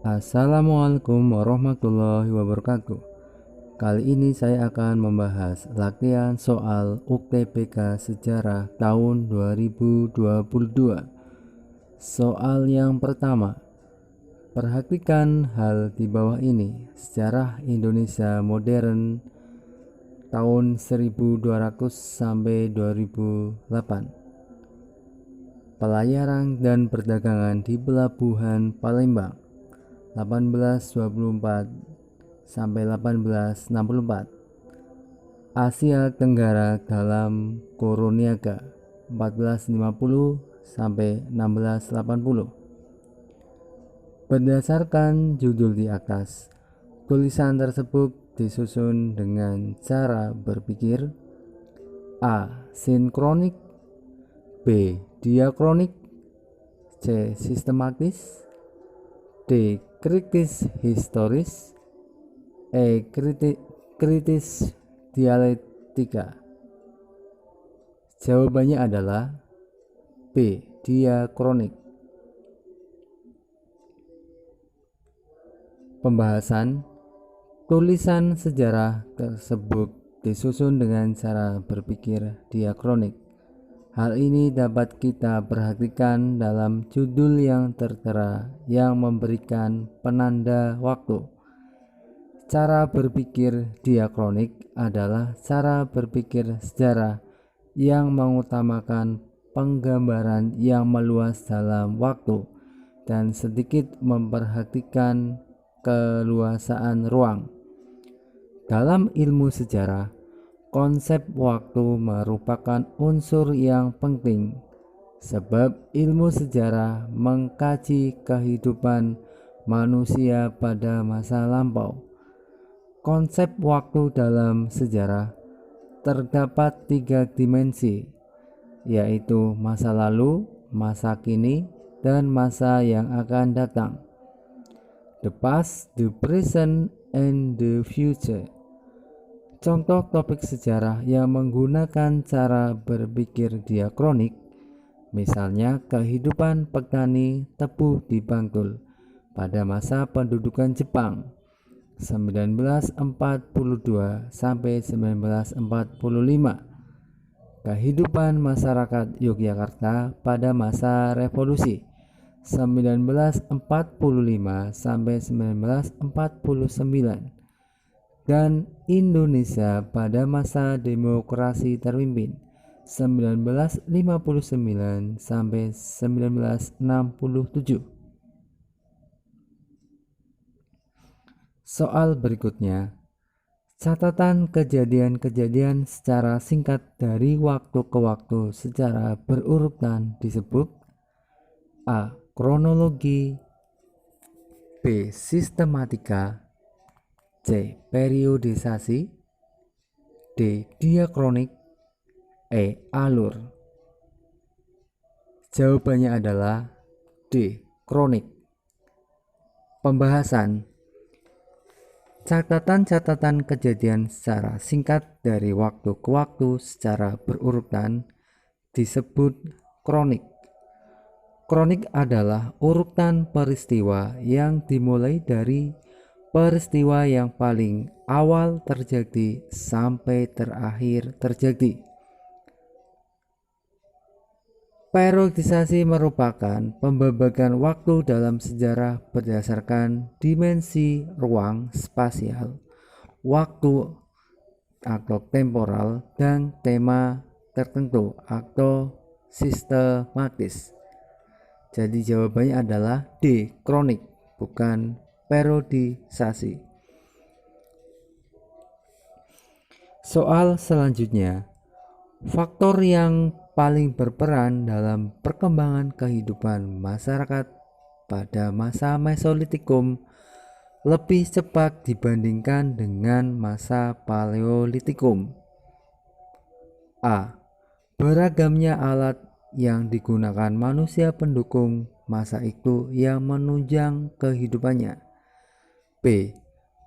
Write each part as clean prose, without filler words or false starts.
Assalamualaikum warahmatullahi wabarakatuh. Kali ini saya akan membahas latihan soal UTBK Sejarah tahun 2022. Soal yang pertama, perhatikan hal di bawah ini. Sejarah Indonesia modern tahun 1200 sampai 2008. Pelayaran dan perdagangan di Pelabuhan Palembang 1824 sampai 1864. Asia Tenggara dalam Koroniaga 1450 sampai 1680. Berdasarkan judul di atas, tulisan tersebut disusun dengan cara berpikir: A. Sinkronik, B. Diakronik, C. Sistematis, D. Kritis historis, E. Kritis dialektika. Jawabannya adalah B. Diakronik. Pembahasan tulisan sejarah tersebut disusun dengan cara berpikir diakronik. Hal ini dapat kita perhatikan dalam judul yang tertera yang memberikan penanda waktu. Cara berpikir diakronik adalah cara berpikir sejarah yang mengutamakan penggambaran yang meluas dalam waktu dan sedikit memperhatikan keluasaan ruang. Dalam ilmu sejarah, konsep waktu merupakan unsur yang penting, sebab ilmu sejarah mengkaji kehidupan manusia pada masa lampau. Konsep waktu dalam sejarah terdapat 3 dimensi, yaitu masa lalu, masa kini, dan masa yang akan datang. The past, the present, and the future. Contoh topik sejarah yang menggunakan cara berpikir diakronik, misalnya kehidupan petani tebu di Bantul pada masa pendudukan Jepang 1942 sampai 1945. Kehidupan masyarakat Yogyakarta pada masa revolusi 1945 sampai 1949. Dan Indonesia pada masa demokrasi terpimpin 1959 sampai 1967. Soal berikutnya, catatan kejadian-kejadian secara singkat dari waktu ke waktu secara berurutan disebut: A. Kronologi, B. Sistematika, C. Periodisasi, D. Diakronik, E. Alur. Jawabannya adalah D. Kronik. Pembahasan catatan-catatan kejadian secara singkat dari waktu ke waktu secara berurutan disebut kronik. Kronik adalah urutan peristiwa yang dimulai dari peristiwa yang paling awal terjadi sampai terakhir terjadi. Periodisasi merupakan pembagian waktu dalam sejarah berdasarkan dimensi ruang spasial, waktu atau temporal, dan tema tertentu atau sistematis. Jadi jawabannya adalah D. Kronik, bukan periodisasi. Soal selanjutnya, faktor yang paling berperan dalam perkembangan kehidupan masyarakat pada masa Mesolitikum lebih cepat dibandingkan dengan masa Paleolitikum. A. Beragamnya alat yang digunakan manusia pendukung masa itu yang menunjang kehidupannya. B.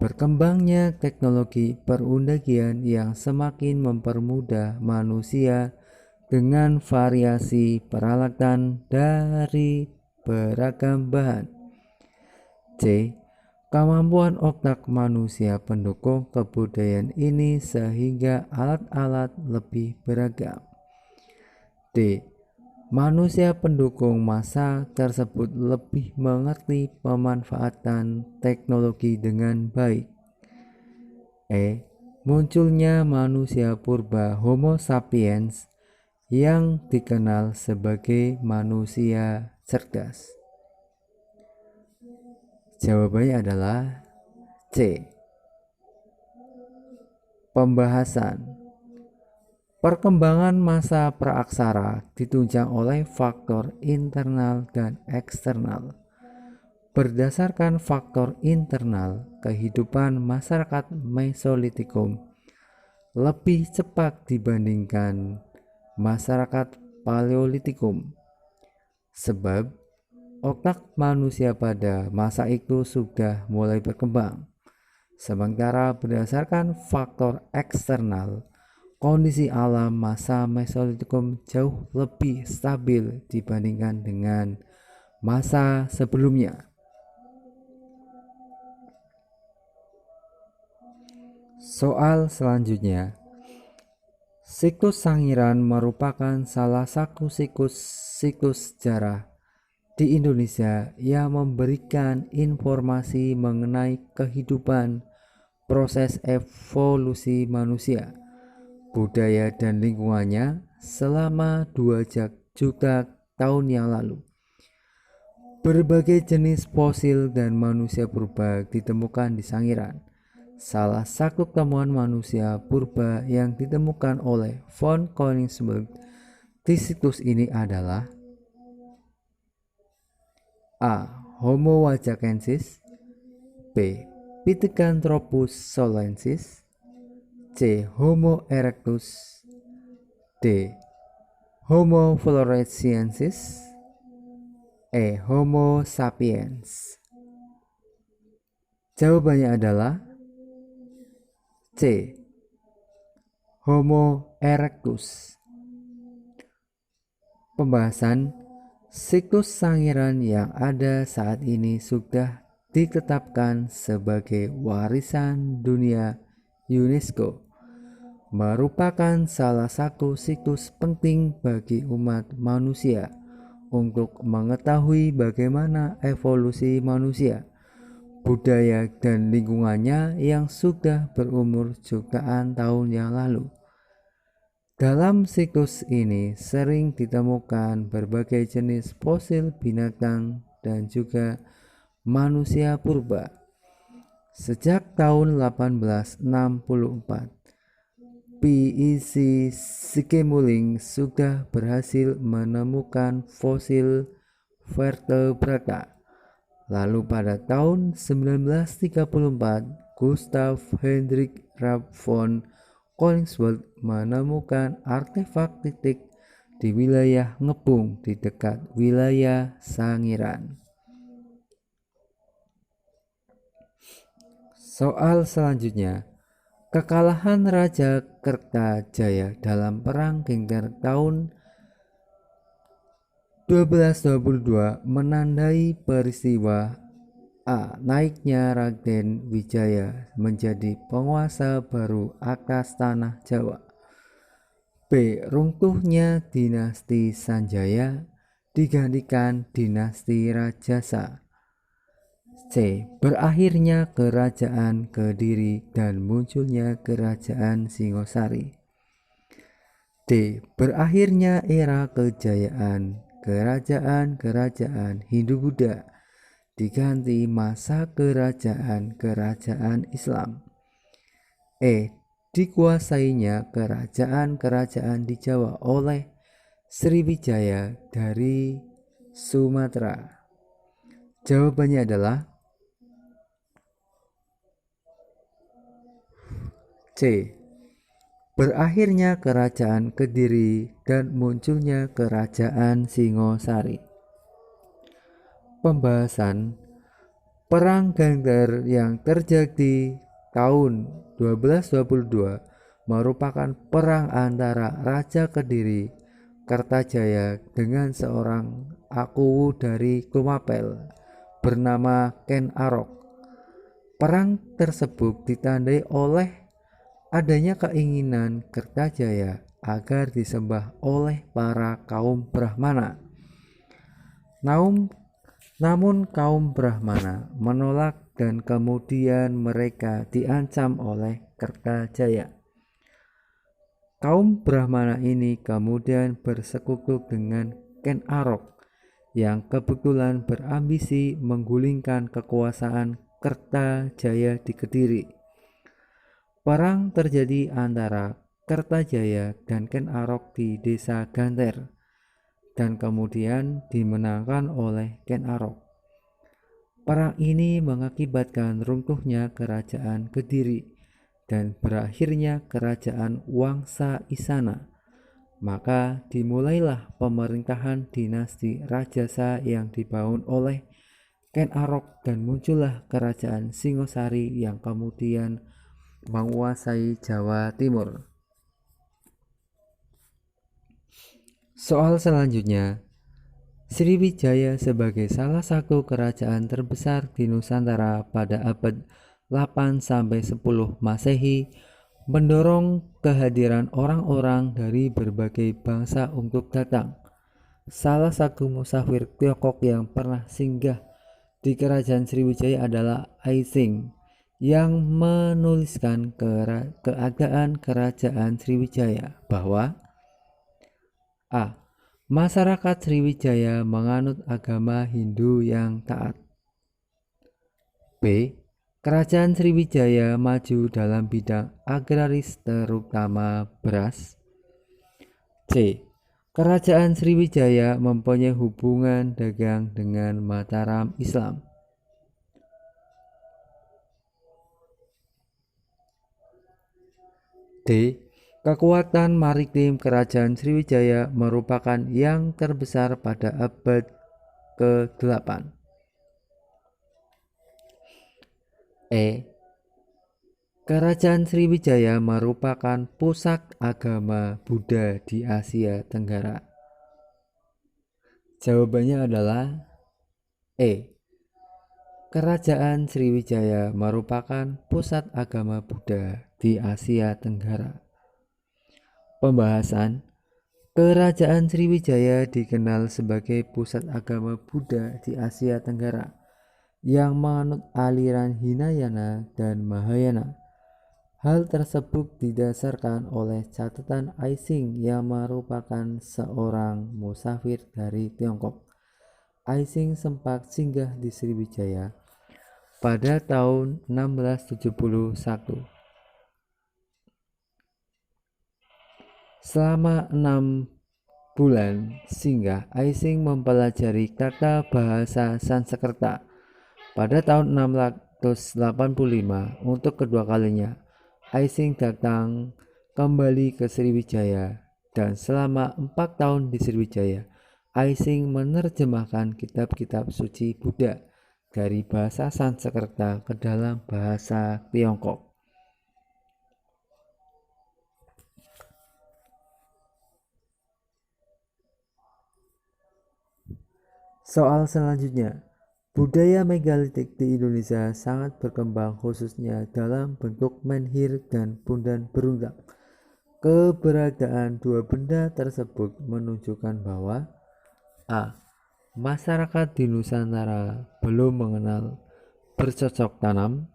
Berkembangnya teknologi perundagian yang semakin mempermudah manusia dengan variasi peralatan dari beragam bahan. C. Kemampuan otak manusia pendukung kebudayaan ini sehingga alat-alat lebih beragam. D. Manusia pendukung massa tersebut lebih mengerti pemanfaatan teknologi dengan baik. E. Munculnya manusia purba Homo sapiens yang dikenal sebagai manusia cerdas. Jawabannya adalah C. Pembahasan. Perkembangan masa praaksara ditunjang oleh faktor internal dan eksternal. Berdasarkan faktor internal, kehidupan masyarakat Mesolitikum lebih cepat dibandingkan masyarakat Paleolitikum, sebab otak manusia pada masa itu sudah mulai berkembang. Sementara berdasarkan faktor eksternal, kondisi alam masa Mesolitikum jauh lebih stabil dibandingkan dengan masa sebelumnya. Soal selanjutnya. Siklus Sangiran merupakan salah satu siklus sejarah di Indonesia yang memberikan informasi mengenai kehidupan, proses evolusi manusia, budaya dan lingkungannya selama 2 juta tahun yang lalu. Berbagai jenis fosil dan manusia purba ditemukan di Sangiran. Salah satu temuan manusia purba yang ditemukan oleh von Koningsberg di situs ini adalah A. Homo wajakensis, B. Pithecanthropus solensis, C. Homo erectus, D. Homo floresiensis, E. Homo sapiens. Jawabannya adalah C. Homo erectus. Pembahasan. Siklus Sangiran yang ada saat ini sudah ditetapkan sebagai warisan dunia UNESCO, merupakan salah satu siklus penting bagi umat manusia untuk mengetahui bagaimana evolusi manusia, budaya dan lingkungannya yang sudah berumur jutaan tahun yang lalu. Dalam siklus ini sering ditemukan berbagai jenis fosil binatang dan juga manusia purba. Sejak tahun 1864, P.E.C. Schimmelling sudah berhasil menemukan fosil vertebrata. Lalu pada tahun 1934, Gustav Hendrik Rapp von Koningsberg menemukan artefak titik di wilayah Ngepung di dekat wilayah Sangiran. Soal selanjutnya. Kekalahan Raja Kertajaya dalam Perang Gengger tahun 1222 menandai peristiwa A. Naiknya Raden Wijaya menjadi penguasa baru atas tanah Jawa. B. Runtuhnya dinasti Sanjaya digantikan dinasti Rajasa. C. Berakhirnya kerajaan Kediri dan munculnya kerajaan Singosari. D. Berakhirnya era kejayaan kerajaan-kerajaan Hindu-Buddha diganti masa kerajaan-kerajaan Islam. E. Dikuasainya kerajaan-kerajaan di Jawa oleh Sriwijaya dari Sumatera. Jawabannya adalah C. Berakhirnya kerajaan Kediri dan munculnya kerajaan Singosari. Pembahasan. Perang Gengger yang terjadi tahun 1222 merupakan perang antara Raja Kediri Kertajaya dengan seorang Akuwu dari Kumapel bernama Ken Arok. Perang tersebut ditandai oleh adanya keinginan Kertajaya agar disembah oleh para kaum Brahmana. Namun kaum Brahmana menolak dan kemudian mereka diancam oleh Kertajaya. Kaum Brahmana ini kemudian bersekutu dengan Ken Arok yang kebetulan berambisi menggulingkan kekuasaan Kertajaya di Kediri. Perang terjadi antara Kertajaya dan Ken Arok di desa Ganter dan kemudian dimenangkan oleh Ken Arok. Perang ini mengakibatkan runtuhnya kerajaan Kediri dan berakhirnya kerajaan Wangsa Isana. Maka dimulailah pemerintahan dinasti Rajasa yang dibangun oleh Ken Arok dan muncullah kerajaan Singosari yang kemudian menguasai Jawa Timur. Soal selanjutnya, Sriwijaya sebagai salah satu kerajaan terbesar di Nusantara pada abad 8-10 Masehi mendorong kehadiran orang-orang dari berbagai bangsa untuk datang. Salah satu musafir Tiongkok yang pernah singgah di kerajaan Sriwijaya adalah Ai Sing yang menuliskan keadaan kerajaan Sriwijaya bahwa A. Masyarakat Sriwijaya menganut agama Hindu yang taat. B. Kerajaan Sriwijaya maju dalam bidang agraris terutama beras. C. Kerajaan Sriwijaya mempunyai hubungan dagang dengan Mataram Islam. D. Kekuatan maritim kerajaan Sriwijaya merupakan yang terbesar pada abad ke-8. E. Kerajaan Sriwijaya merupakan pusat agama Buddha di Asia Tenggara. Jawabannya adalah E. Kerajaan Sriwijaya merupakan pusat agama Buddha di Asia Tenggara. Pembahasan. Kerajaan Sriwijaya dikenal sebagai pusat agama Buddha di Asia Tenggara yang menganut aliran Hinayana dan Mahayana. Hal tersebut didasarkan oleh catatan Ai Sing yang merupakan seorang musafir dari Tiongkok. Ai Sing sempat singgah di Sriwijaya pada tahun 1671. Selama 6 bulan singgah, Ai Sing mempelajari tata bahasa Sanskerta. Pada tahun 685 untuk kedua kalinya, Ai Sing datang kembali ke Sriwijaya dan selama 4 tahun di Sriwijaya, Ai Sing menerjemahkan kitab-kitab suci Buddha dari bahasa Sanskerta ke dalam bahasa Tiongkok. Soal selanjutnya, budaya megalitik di Indonesia sangat berkembang khususnya dalam bentuk menhir dan pundan berundak. Keberadaan dua benda tersebut menunjukkan bahwa A. Masyarakat di Nusantara belum mengenal bercocok tanam.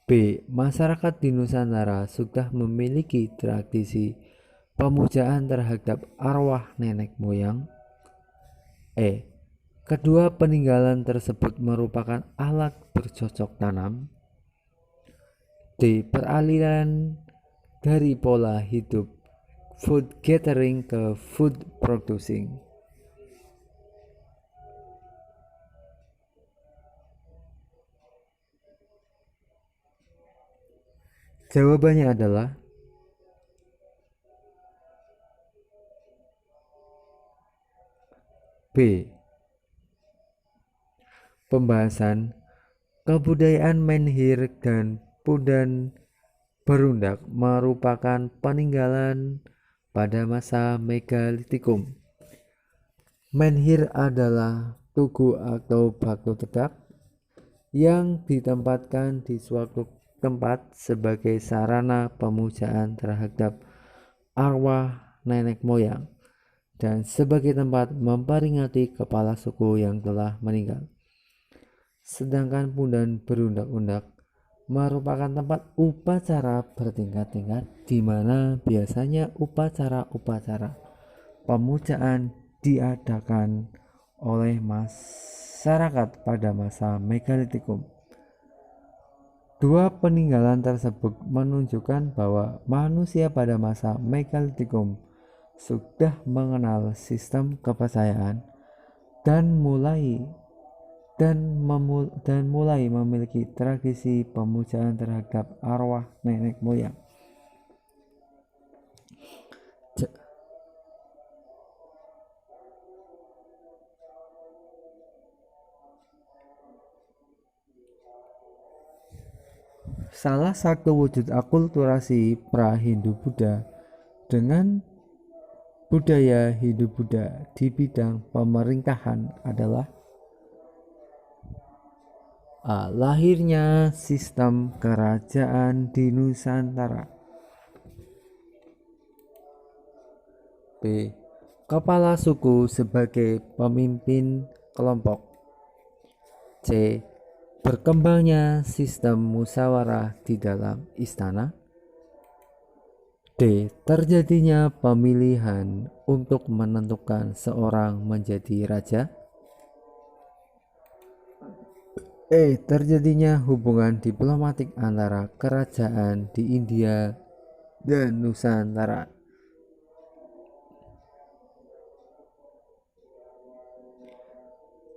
B. Masyarakat di Nusantara sudah memiliki tradisi pemujaan terhadap arwah nenek moyang. E. Kedua peninggalan tersebut merupakan alat bercocok tanam. D. Peralihan dari pola hidup food gathering ke food producing. Jawabannya adalah B. Pembahasan. Kebudayaan menhir dan pundan berundak merupakan peninggalan pada masa megalitikum. Menhir adalah tugu atau batu tegak yang ditempatkan di suatu tempat sebagai sarana pemujaan terhadap arwah nenek moyang dan sebagai tempat memperingati kepala suku yang telah meninggal. Sedangkan Punden Berundak-undak merupakan tempat upacara bertingkat-tingkat di mana biasanya upacara-upacara pemujaan diadakan oleh masyarakat pada masa Megalitikum. Dua peninggalan tersebut menunjukkan bahwa manusia pada masa Megalitikum sudah mengenal sistem kepercayaan dan mulai memiliki tradisi pemujaan terhadap arwah nenek moyang. Salah satu wujud akulturasi pra-Hindu-Buddha dengan budaya Hindu-Buddha di bidang pemerintahan adalah lahirnya sistem kerajaan di Nusantara. B. Kepala suku sebagai pemimpin kelompok. C. Berkembangnya sistem musyawarah di dalam istana. D. Terjadinya pemilihan untuk menentukan seorang menjadi raja. E. Terjadinya hubungan diplomatik antara kerajaan di India dan Nusantara.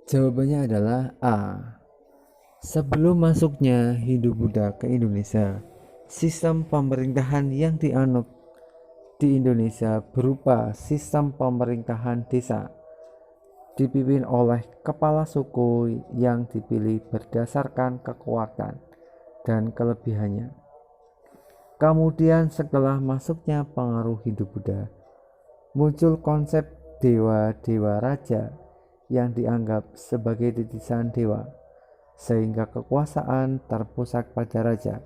Jawabannya adalah A. Sebelum masuknya Hindu-Buddha ke Indonesia, sistem pemerintahan yang dianut di Indonesia berupa sistem pemerintahan desa, dipimpin oleh kepala suku yang dipilih berdasarkan kekuatan dan kelebihannya. Kemudian setelah masuknya pengaruh Hindu-Buddha, muncul konsep dewa-dewa raja yang dianggap sebagai titisan dewa, sehingga kekuasaan terpusat pada raja.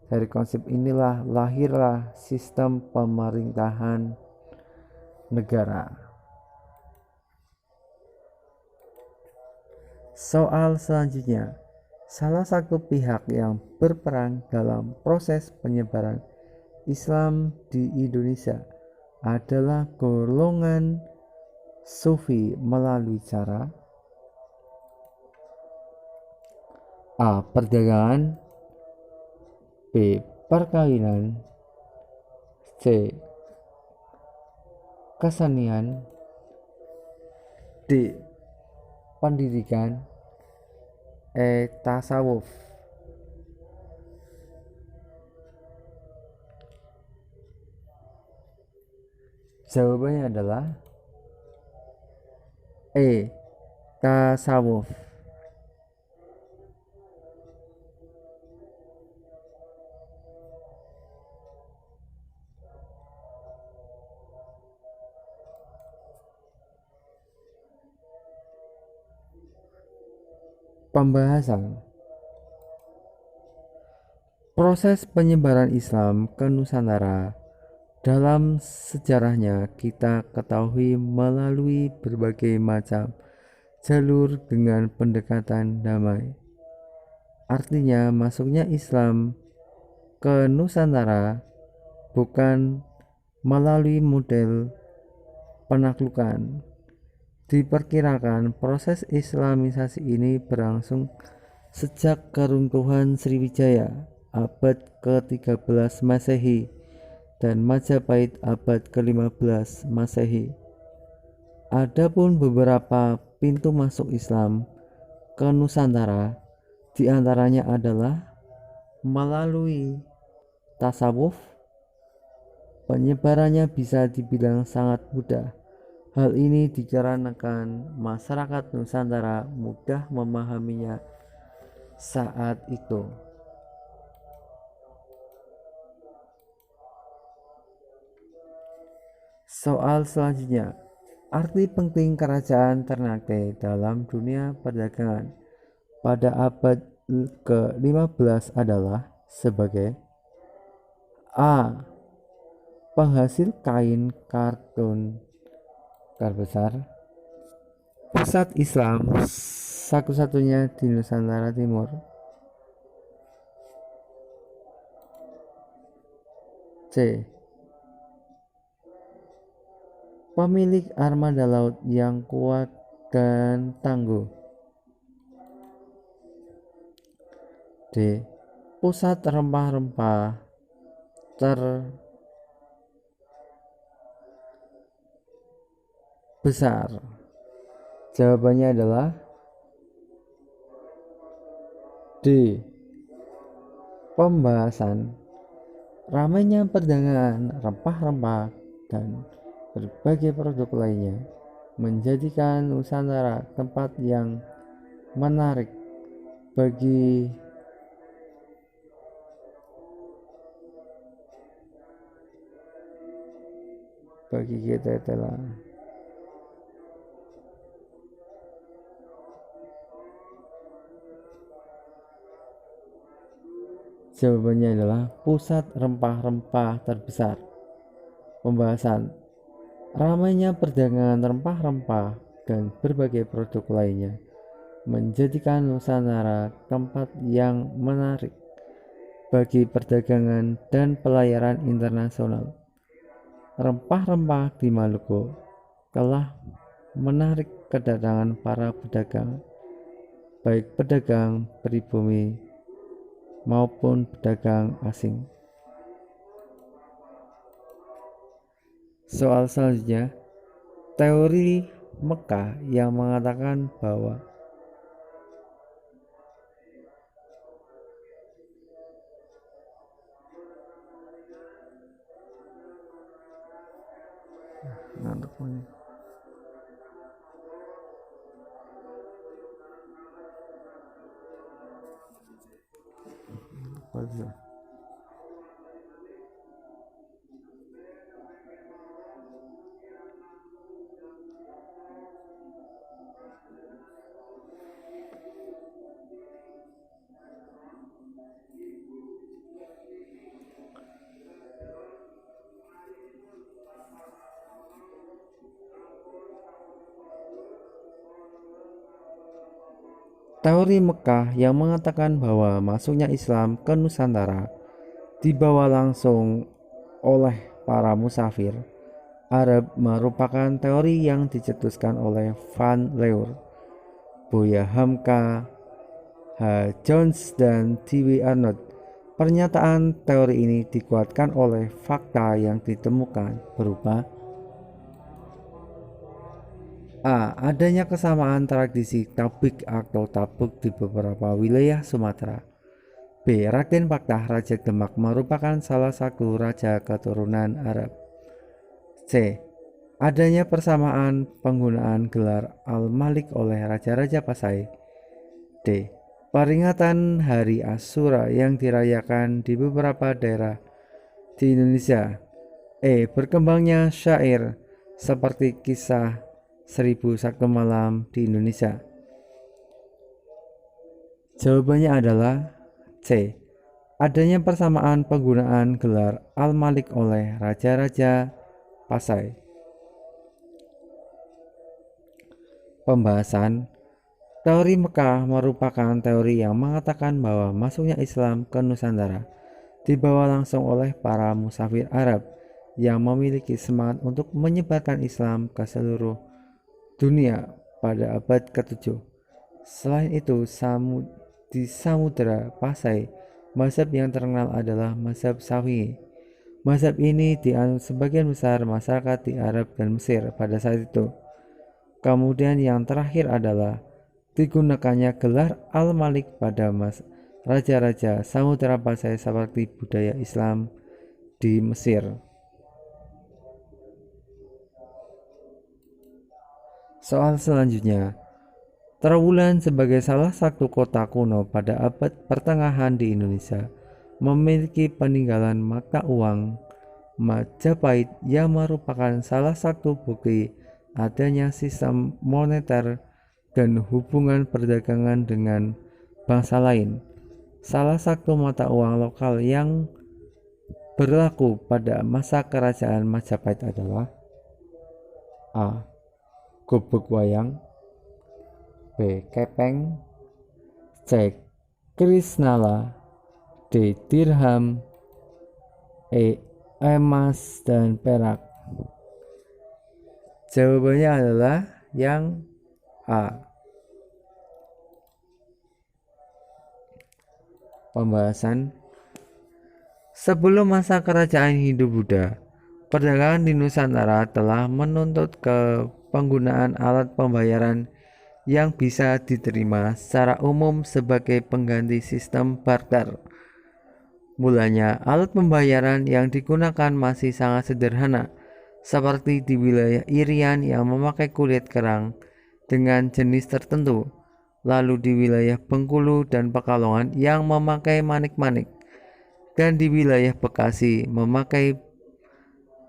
Dari konsep inilah lahirlah sistem pemerintahan negara. Soal selanjutnya, salah satu pihak yang berperan dalam proses penyebaran Islam di Indonesia adalah golongan Sufi melalui cara A. Perdagangan, B. Perkawinan, C. Kesenian, D. Pendidikan, E. Tasawuf. Jawabannya adalah E. Tasawuf. Pembahasan proses penyebaran Islam ke Nusantara. Dalam sejarahnya kita ketahui melalui berbagai macam jalur dengan pendekatan damai. Artinya masuknya Islam ke Nusantara bukan melalui model penaklukan. Diperkirakan proses Islamisasi ini berlangsung sejak keruntuhan Sriwijaya abad ke-13 Masehi dan Majapahit abad ke-15 Masehi. Adapun beberapa pintu masuk Islam ke Nusantara, diantaranya adalah melalui tasawuf. Penyebarannya bisa dibilang sangat mudah. Hal ini dikarenakan masyarakat Nusantara mudah memahaminya saat itu. Soal selanjutnya, Arti penting kerajaan Ternate dalam dunia perdagangan pada abad ke-15 adalah sebagai A. Penghasil kain kartun terbesar, pusat Islam satu-satunya di Nusantara Timur. C. Pemilik armada laut yang kuat dan tangguh. D. Pusat rempah-rempah terbesar. Jawabannya adalah D. Pembahasan ramainya perdagangan rempah-rempah dan berbagai produk lainnya menjadikan Nusantara tempat yang menarik bagi kita telah. Jawabannya adalah pusat rempah-rempah terbesar. Pembahasan ramainya perdagangan rempah-rempah dan berbagai produk lainnya menjadikan Nusantara tempat yang menarik bagi perdagangan dan pelayaran internasional. Rempah-rempah di Maluku telah menarik kedatangan para pedagang, baik pedagang pribumi maupun pedagang asing. Soal selanjutnya, teori Mekah yang mengatakan bahwa teori Mekah yang mengatakan bahwa masuknya Islam ke Nusantara dibawa langsung oleh para musafir Arab merupakan teori yang dicetuskan oleh Van Leur, Buya Hamka, H. Jones, dan T.W. Arnold. Pernyataan teori ini dikuatkan oleh fakta yang ditemukan berupa A. Adanya kesamaan tradisi tabik atau tabuk di beberapa wilayah Sumatera. B. Raden Paktah Raja Demak merupakan salah satu raja keturunan Arab. C. Adanya persamaan penggunaan gelar Al-Malik oleh raja-raja Pasai. D. Peringatan Hari Asyura yang dirayakan di beberapa daerah di Indonesia. E. Berkembangnya syair seperti kisah 1001 Malam di Indonesia. Jawabannya adalah C. Adanya persamaan penggunaan gelar Al-Malik oleh raja-raja Pasai. Pembahasan teori Mekah merupakan teori yang mengatakan bahwa masuknya Islam ke Nusantara dibawa langsung oleh para musafir Arab yang memiliki semangat untuk menyebarkan Islam ke seluruh dunia pada abad ke-7. Selain itu, di Samudra Pasai, mazhab yang terkenal adalah mazhab Syafi'i. Mazhab ini dianut sebagian besar masyarakat di Arab dan Mesir pada saat itu. Kemudian yang terakhir adalah digunakannya gelar Al-Malik pada raja-raja Samudra Pasai seperti budaya Islam di Mesir. Soal selanjutnya, Trawulan sebagai salah satu kota kuno pada abad pertengahan di Indonesia memiliki peninggalan mata uang Majapahit yang merupakan salah satu bukti adanya sistem moneter dan hubungan perdagangan dengan bangsa lain. Salah satu mata uang lokal yang berlaku pada masa kerajaan Majapahit adalah A. Gubuk wayang, B. Kepeng, C. Krisnala, D. Dirham, E. Emas dan perak. Jawabannya adalah yang A. Pembahasan. Sebelum masa kerajaan Hindu-Buddha, perdagangan di Nusantara telah menuntut ke penggunaan alat pembayaran yang bisa diterima secara umum sebagai pengganti sistem barter. Mulanya, alat pembayaran yang digunakan masih sangat sederhana, seperti di wilayah Irian yang memakai kulit kerang dengan jenis tertentu, lalu di wilayah Bengkulu dan Pekalongan yang memakai manik-manik, dan di wilayah Bekasi memakai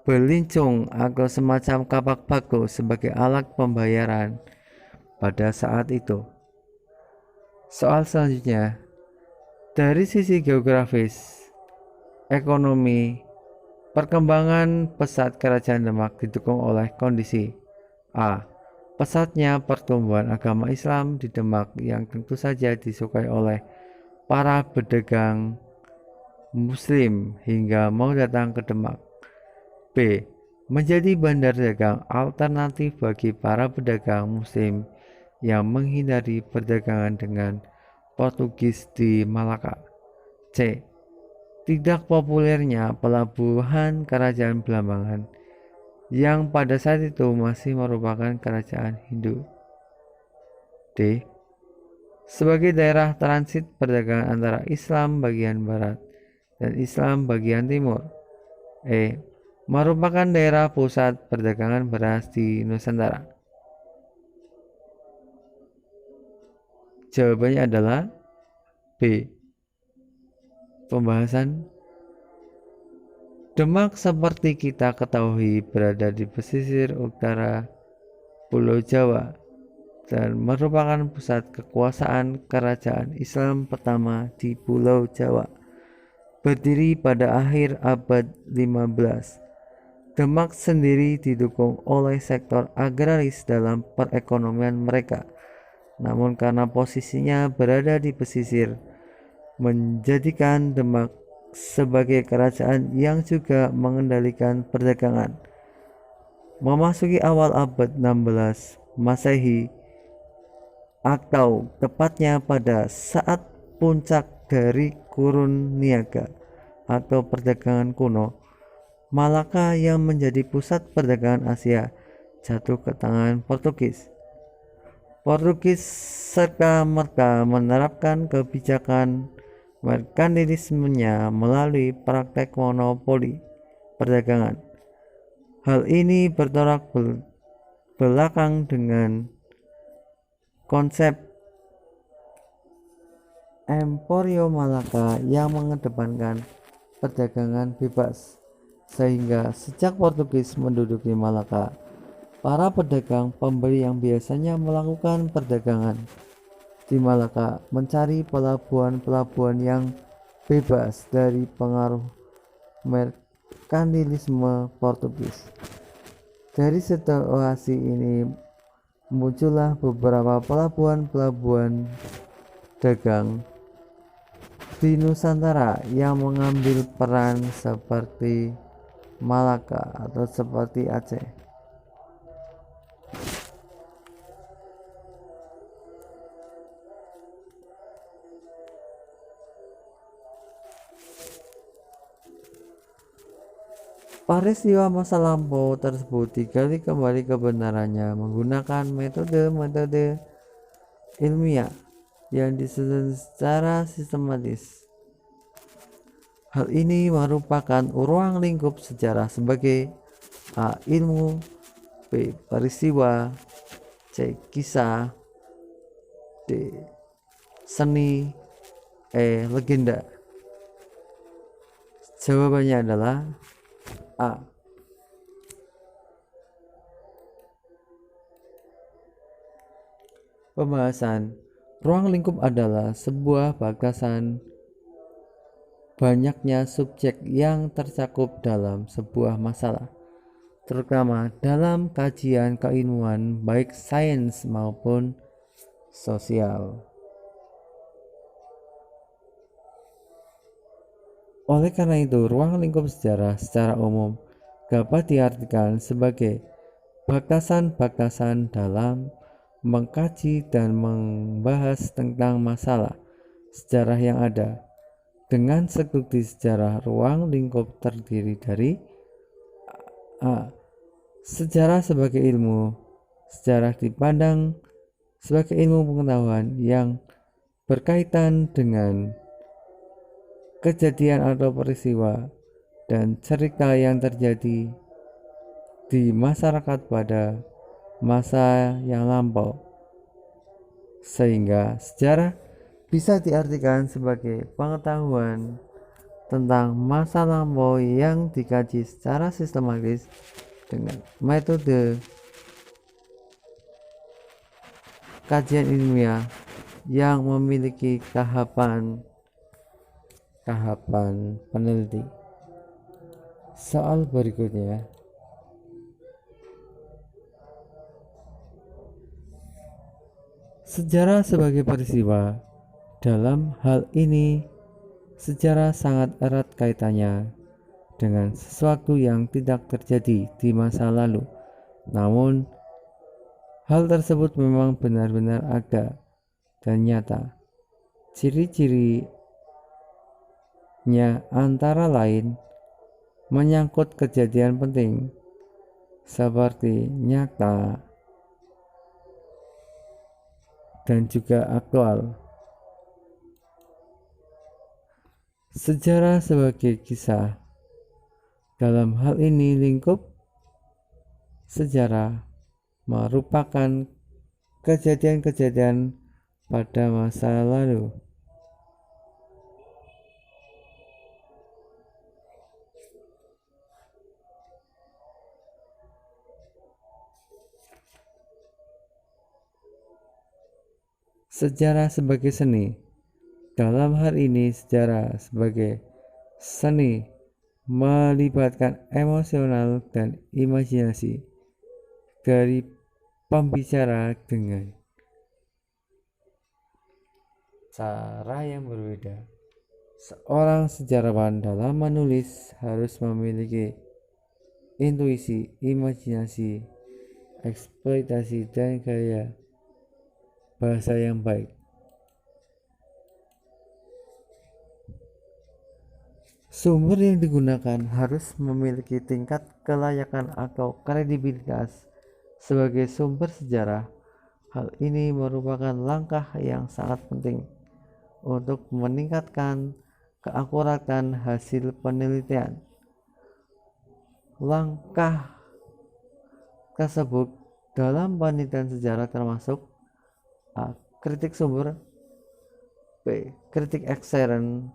belincung atau semacam kapak baku sebagai alat pembayaran pada saat itu. Soal selanjutnya, dari sisi geografis, ekonomi, perkembangan pesat Kerajaan Demak didukung oleh kondisi A. Pesatnya pertumbuhan agama Islam di Demak yang tentu saja disukai oleh para pedagang Muslim hingga mau datang ke Demak. B. Menjadi bandar dagang alternatif bagi para pedagang Muslim yang menghindari perdagangan dengan Portugis di Malaka. C. Tidak populernya pelabuhan Kerajaan Belambangan yang pada saat itu masih merupakan kerajaan Hindu. D. Sebagai daerah transit perdagangan antara Islam bagian barat dan Islam bagian timur. E. Merupakan daerah pusat perdagangan beras di Nusantara. Jawabannya adalah B. Pembahasan. Demak seperti kita ketahui berada di pesisir utara Pulau Jawa dan merupakan pusat kekuasaan kerajaan Islam pertama di Pulau Jawa. Berdiri pada akhir abad 15. Demak sendiri didukung oleh sektor agraris dalam perekonomian mereka. Namun karena posisinya berada di pesisir, menjadikan Demak sebagai kerajaan yang juga mengendalikan perdagangan. Memasuki awal abad 16 Masehi atau tepatnya pada saat puncak dari Kurun Niaga atau perdagangan kuno, Malaka yang menjadi pusat perdagangan Asia jatuh ke tangan Portugis. Portugis serta-merta menerapkan kebijakan merkantilismenya melalui praktek monopoli perdagangan. Hal ini bertolak belakang dengan konsep Emporio Malaka yang mengedepankan perdagangan bebas, sehingga sejak Portugis menduduki Malaka, para pedagang pembeli yang biasanya melakukan perdagangan di Malaka mencari pelabuhan-pelabuhan yang bebas dari pengaruh merkantilisme Portugis. Dari situasi ini muncullah beberapa pelabuhan-pelabuhan dagang di Nusantara yang mengambil peran seperti Malaka atau seperti Aceh. Peristiwa masa lampau tersebut digali kembali kebenarannya menggunakan metode-metode ilmiah yang disusun secara sistematis. Hal ini merupakan ruang lingkup sejarah sebagai A. Ilmu, B. Peristiwa, C. Kisah, D. Seni, E. Legenda. Jawabannya adalah A. pembahasan. Ruang lingkup adalah sebuah batasan banyaknya subjek yang tercakup dalam sebuah masalah, terutama dalam kajian keilmuan baik sains maupun sosial. Oleh karena itu, ruang lingkup sejarah secara umum dapat diartikan sebagai batasan-batasan dalam mengkaji dan membahas tentang masalah sejarah yang ada. Dengan struktur sejarah, ruang lingkup terdiri dari A. Sejarah sebagai ilmu. Sejarah dipandang sebagai ilmu pengetahuan yang berkaitan dengan kejadian atau peristiwa dan cerita yang terjadi di masyarakat pada masa yang lampau, sehingga sejarah bisa diartikan sebagai pengetahuan tentang masa lampau yang dikaji secara sistematis dengan metode kajian ilmiah yang memiliki tahapan peneliti. Soal berikutnya, sejarah sebagai peristiwa. Dalam hal ini, sejarah sangat erat kaitannya dengan sesuatu yang tidak terjadi di masa lalu. Namun, hal tersebut memang benar-benar ada dan nyata. Ciri-cirinya antara lain menyangkut kejadian penting seperti nyata dan juga aktual. Sejarah sebagai kisah. Dalam hal ini, lingkup sejarah merupakan kejadian-kejadian pada masa lalu. Sejarah sebagai seni. Dalam hal ini, sejarah sebagai seni melibatkan emosional dan imajinasi dari pembicara dengan cara yang berbeda. Seorang sejarawan dalam menulis harus memiliki intuisi, imajinasi, eksploitasi, dan gaya bahasa yang baik. Sumber yang digunakan harus memiliki tingkat kelayakan atau kredibilitas sebagai sumber sejarah. Hal ini merupakan langkah yang sangat penting untuk meningkatkan keakuratan hasil penelitian. Langkah tersebut dalam penelitian sejarah termasuk A. Kritik sumber, B. Kritik ekstern,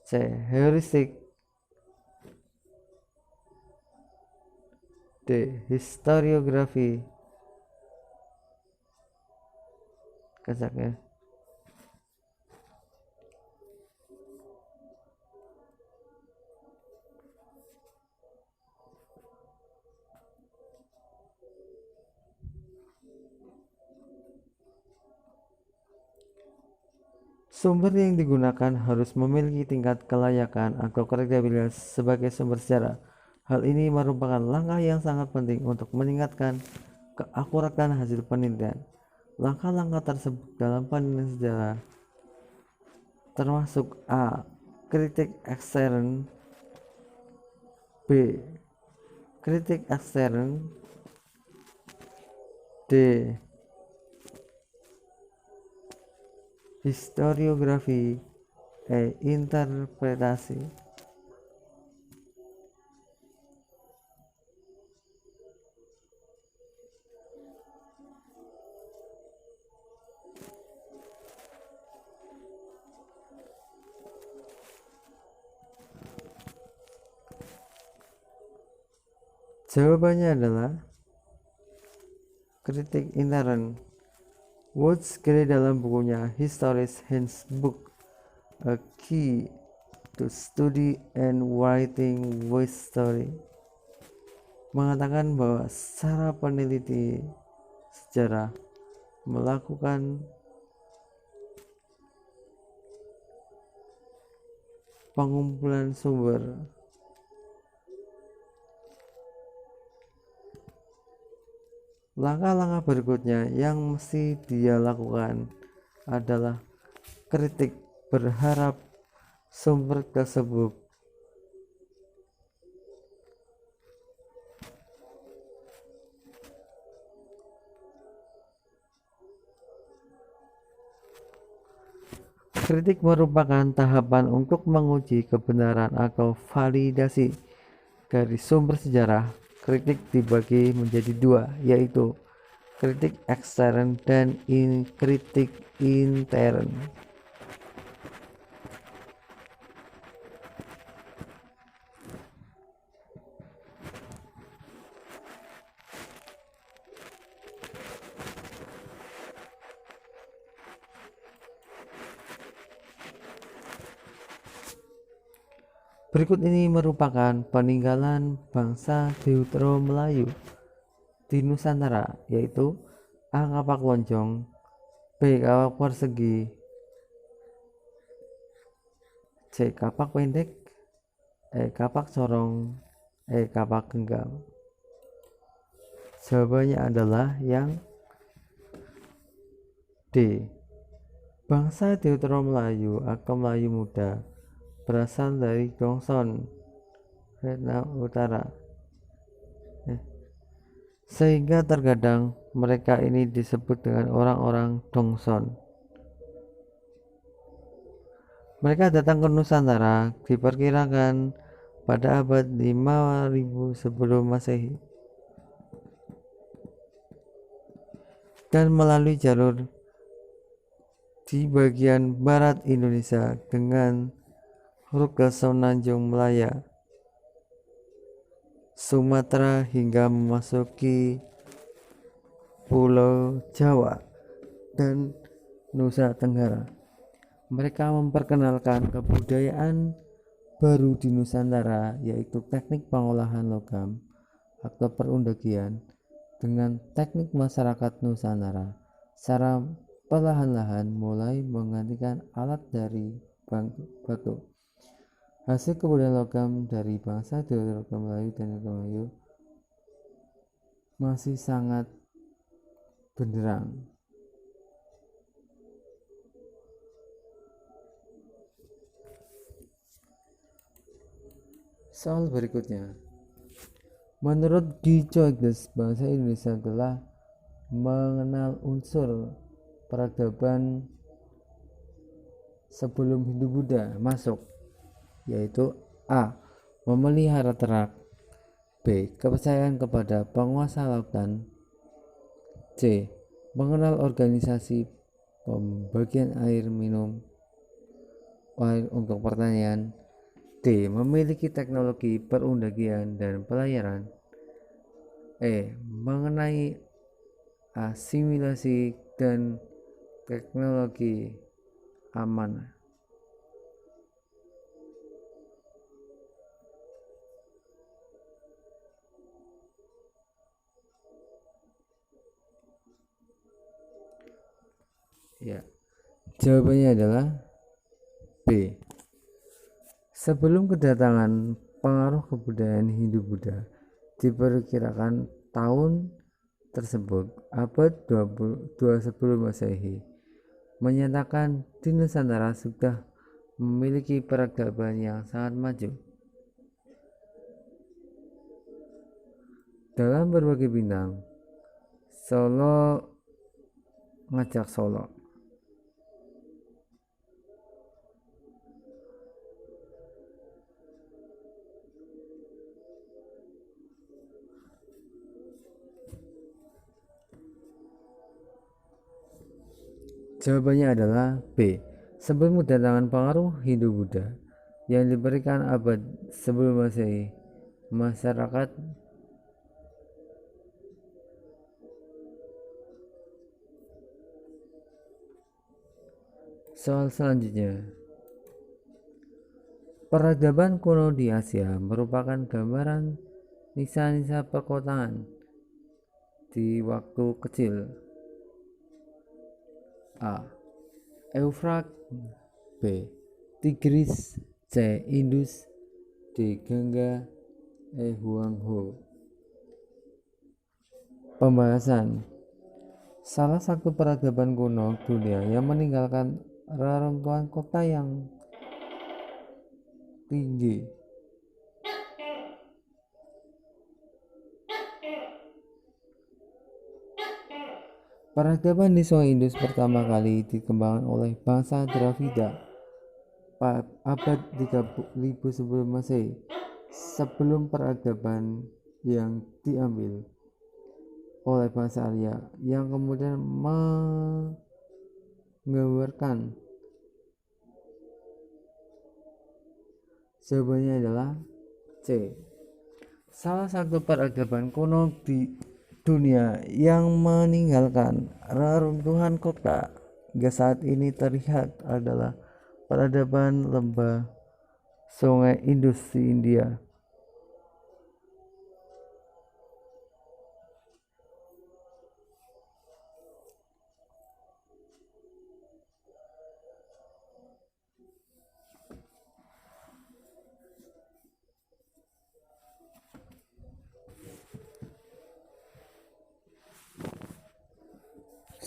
C. Heuristik, D. Historiografi. Kacak ya. Sumber yang digunakan harus memiliki tingkat kelayakan atau kredibilitas sebagai sumber sejarah. Hal ini merupakan langkah yang sangat penting untuk meningkatkan keakuratan hasil penelitian. Langkah-langkah tersebut dalam penelitian sejarah termasuk A. Kritik ekstern, B. Kritik ekstern, D. Historiografi, E. Interpretasi. Jawabannya adalah kritik intern. Woods Kelly dalam bukunya Historic Handbook, A Key to Study and Writing History, mengatakan bahwa secara peneliti sejarah melakukan pengumpulan sumber langkah-langkah berikutnya yang mesti dia lakukan adalah kritik, berharap sumber tersebut kritik merupakan tahapan untuk menguji kebenaran atau validasi dari sumber sejarah. Kritik dibagi menjadi dua, yaitu kritik ekstern dan kritik intern. Berikut ini merupakan peninggalan bangsa Deutero Melayu di Nusantara, yaitu A. Kapak lonjong, B. Kapak persegi, C. Kapak pendek, E. Kapak corong, E. Kapak genggam. Jawabannya adalah yang D. Bangsa Deutero Melayu atau Melayu Muda berasal dari Dongson, Vietnam Utara, sehingga terkadang mereka ini disebut dengan orang-orang Dongson. Mereka datang ke Nusantara diperkirakan pada abad 5000 sebelum Masehi dan melalui jalur di bagian barat Indonesia dengan rute Semenanjung Malaya, Sumatera hingga memasuki Pulau Jawa dan Nusa Tenggara. Mereka memperkenalkan kebudayaan baru di Nusantara, yaitu teknik pengolahan logam atau perundagian dengan teknik masyarakat Nusantara. Secara perlahan-lahan mulai menggantikan alat dari batu. Hasil kebudayaan logam dari bangsa Deutero Melayu dan Melayu masih sangat benderang. Soal berikutnya, menurut Guy Georges, bangsa Indonesia telah mengenal unsur peradaban sebelum Hindu-Buddha masuk, yaitu A. memelihara ternak, B. kepercayaan kepada penguasa lautan, C. mengenal organisasi pembagian air minum air untuk pertanian, D. memiliki teknologi perundagian dan pelayaran, E. mengenai asimilasi dan teknologi aman. Ya, jawabannya adalah B. Sebelum kedatangan pengaruh kebudayaan Hindu-Buddha, diperkirakan tahun tersebut abad 22 sebelum Masehi, menyatakan di Nusantara sudah memiliki peradaban yang sangat maju. Dalam berbagai bidang, Solo ngajak Solo. Jawabannya adalah B. Sebelum kedatangan pengaruh Hindu-Buddha yang diberikan abad sebelum Masehi, masyarakat Soal selanjutnya, peradaban kuno di Asia merupakan gambaran nisa-nisa perkotaan di waktu kecil. A. Eufrat, B. Tigris, C. Indus, D. Gangga, E. Huangho. Pembahasan. Salah satu peradaban kuno dunia yang meninggalkan reruntuhan kota yang tinggi. Peradaban di Sungai Indus pertama kali dikembangkan oleh bangsa Dravida abad 3000 sebelum Masehi, sebelum peradaban yang diambil oleh bangsa Arya yang kemudian menggambarkan. Jawabannya adalah C. Salah satu peradaban kuno di dunia yang meninggalkan reruntuhan kota hingga saat ini terlihat adalah peradaban lembah Sungai Indus di India.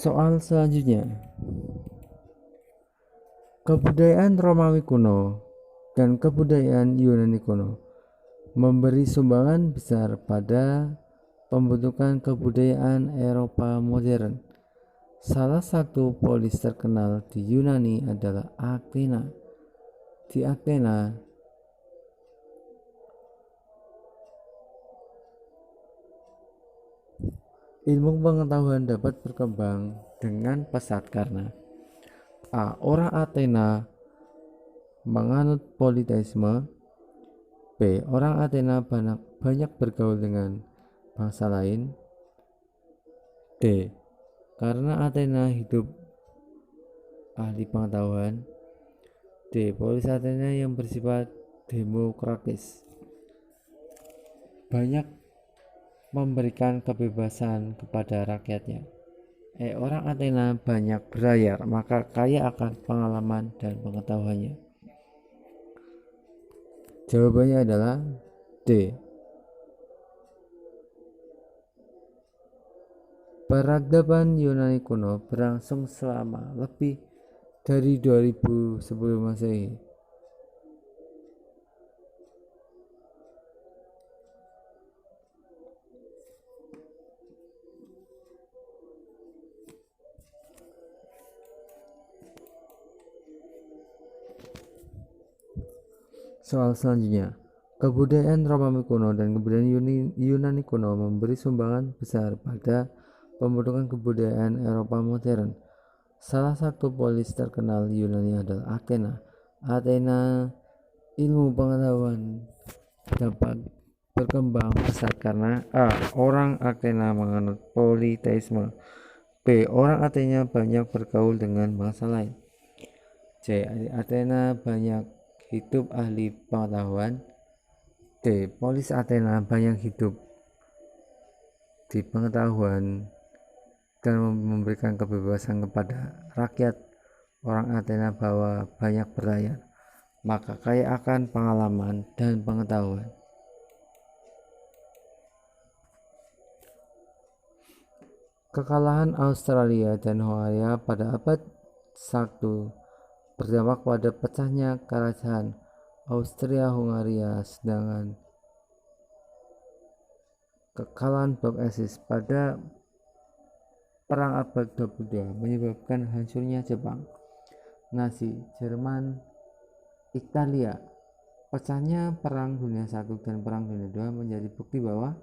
Soal selanjutnya, kebudayaan Romawi kuno dan kebudayaan Yunani kuno memberi sumbangan besar pada pembentukan kebudayaan Eropa modern. Salah satu polis terkenal di Yunani adalah Athena. Di Athena, ilmu pengetahuan dapat berkembang dengan pesat karena A. Orang Athena menganut politeisme. B. Orang Athena banyak bergaul dengan bangsa lain. D. Karena Athena hidup ahli pengetahuan. D. Polis Athena yang bersifat demokratis, banyak memberikan kebebasan kepada rakyatnya. E. Orang Athena banyak berlayar, maka kaya akan pengalaman dan pengetahuannya. Jawabannya adalah D. Peradaban Yunani kuno berlangsung selama lebih dari 2000 sebelum Masehi. Soal selanjutnya, kebudayaan Romawi kuno dan kebudayaan Yunani kuno memberi sumbangan besar pada pembentukan kebudayaan Eropa modern. Salah satu polis terkenal Yunani adalah Athena. Athena, ilmu pengetahuan dapat berkembang pesat karena A. Orang Athena menganut politeisme. B. Orang Athena banyak bergaul dengan bangsa lain. C. Athena banyak hidup ahli pengetahuan. D. Polis Athena banyak hidup di pengetahuan dan memberikan kebebasan kepada rakyat. Orang Athena bahwa banyak berlayar, maka kaya akan pengalaman dan pengetahuan. Kekalahan Australia dan Hungaria pada abad 1 berdampak pada pecahnya kerajaan Austria-Hungaria, sedangkan kekalahan Bab Axis pada perang abad 22 menyebabkan hancurnya Jepang, Nazi, Jerman, Italia. Pecahnya Perang Dunia I dan Perang Dunia II menjadi bukti bahwa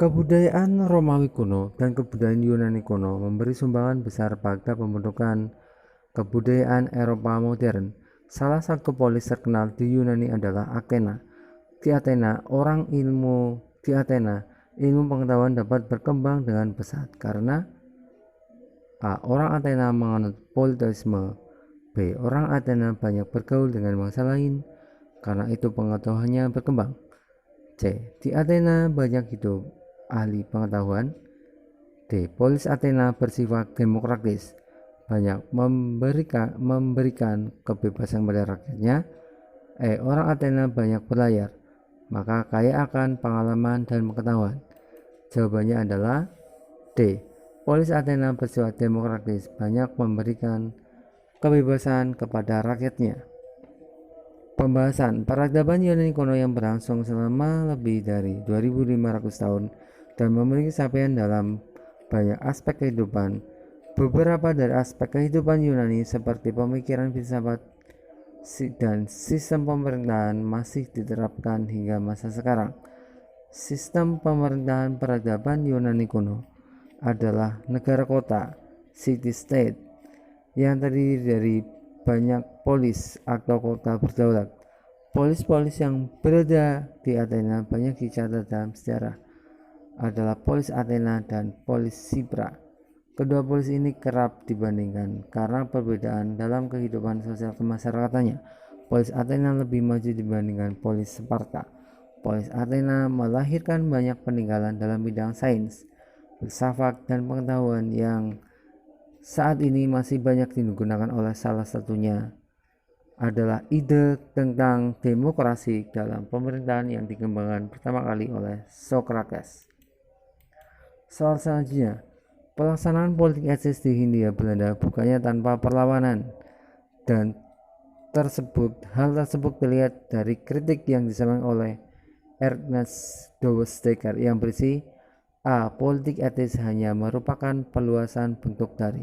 Kebudayaan Romawi kuno dan kebudayaan Yunani kuno memberi sumbangan besar pada pembentukan kebudayaan Eropa modern. Salah satu polis terkenal di Yunani adalah Athena. Di Athena, ilmu pengetahuan dapat berkembang dengan pesat karena A. Orang Athena menganut politeisme. B. Orang Athena banyak bergaul dengan bangsa lain, karena itu pengetahuannya berkembang. C. Di Athena banyak hidup ahli pengetahuan. D. Polis Athena bersifat demokratis, banyak memberikan kebebasan pada rakyatnya. E. Orang Athena banyak berlayar, maka kaya akan pengalaman dan pengetahuan. Jawabannya adalah D. Polis Athena bersifat demokratis, banyak memberikan kebebasan kepada rakyatnya. Pembahasan peradaban Yunani kuno yang berlangsung selama lebih dari 2500 tahun dan memiliki capaian dalam banyak aspek kehidupan. Beberapa dari aspek kehidupan Yunani seperti pemikiran filsafat dan sistem pemerintahan masih diterapkan hingga masa sekarang. Sistem pemerintahan peradaban Yunani kuno adalah negara kota, city-state, yang terdiri dari banyak polis atau kota berdaulat. Polis-polis yang berada di Athena banyak dicatat dalam sejarah adalah polis Athena dan polis Sipra. Kedua polis ini kerap dibandingkan karena perbedaan dalam kehidupan sosial kemasyarakatan. Polis Athena lebih maju dibandingkan polis Sparta. Polis Athena melahirkan banyak peninggalan dalam bidang sains, filsafat, dan pengetahuan yang saat ini masih banyak digunakan. Oleh salah satunya adalah ide tentang demokrasi dalam pemerintahan yang dikembangkan pertama kali oleh Socrates. Soal selanjutnya, pelaksanaan politik etis di Hindia Belanda bukannya tanpa perlawanan, dan hal tersebut terlihat dari kritik yang disampaikan oleh Ernest Dowsteker yang berisi A. Politik etis hanya merupakan perluasan bentuk dari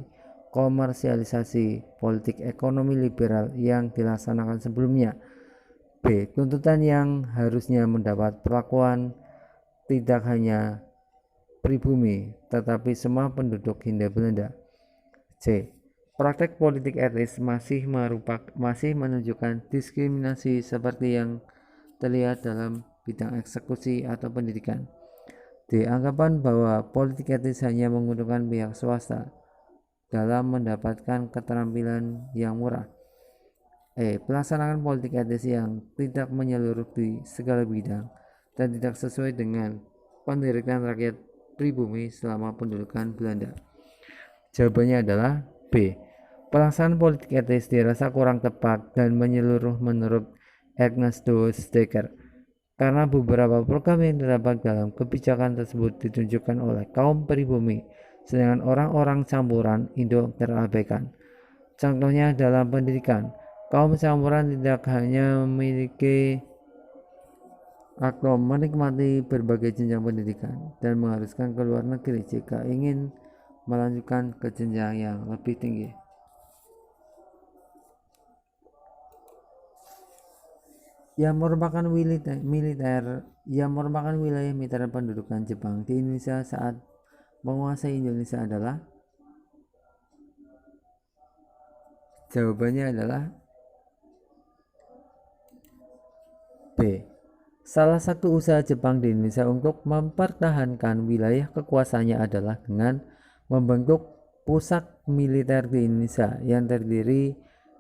komersialisasi politik ekonomi liberal yang dilaksanakan sebelumnya. B. Tuntutan yang harusnya mendapat perlakuan tidak hanya pribumi tetapi semua penduduk Hindia Belanda. C. Praktek politik etis masih menunjukkan diskriminasi seperti yang terlihat dalam bidang eksekusi atau pendidikan. D. Anggapan bahwa politik etis hanya menguntungkan pihak swasta dalam mendapatkan keterampilan yang murah. E. Pelaksanaan politik etis yang tidak menyeluruh di segala bidang dan tidak sesuai dengan pendirian rakyat pribumi selama pendudukan Belanda. Jawabannya adalah B. Pelaksanaan politik etis dirasa kurang tepat dan menyeluruh menurut Ernest Dowsteker karena beberapa program yang terdapat dalam kebijakan tersebut ditunjukkan oleh kaum pribumi, sedangkan orang-orang campuran Indo terabaikan. Contohnya dalam pendidikan, kaum campuran tidak hanya memiliki atau menikmati berbagai jenjang pendidikan dan mengharuskan ke luar negeri jika ingin melanjutkan ke jenjang yang lebih tinggi. yang merupakan wilayah militer pendudukan Jepang di Indonesia saat menguasai Indonesia adalah? Jawabannya adalah B. Salah satu usaha Jepang di Indonesia untuk mempertahankan wilayah kekuasaannya adalah dengan membentuk pusat militer di Indonesia yang terdiri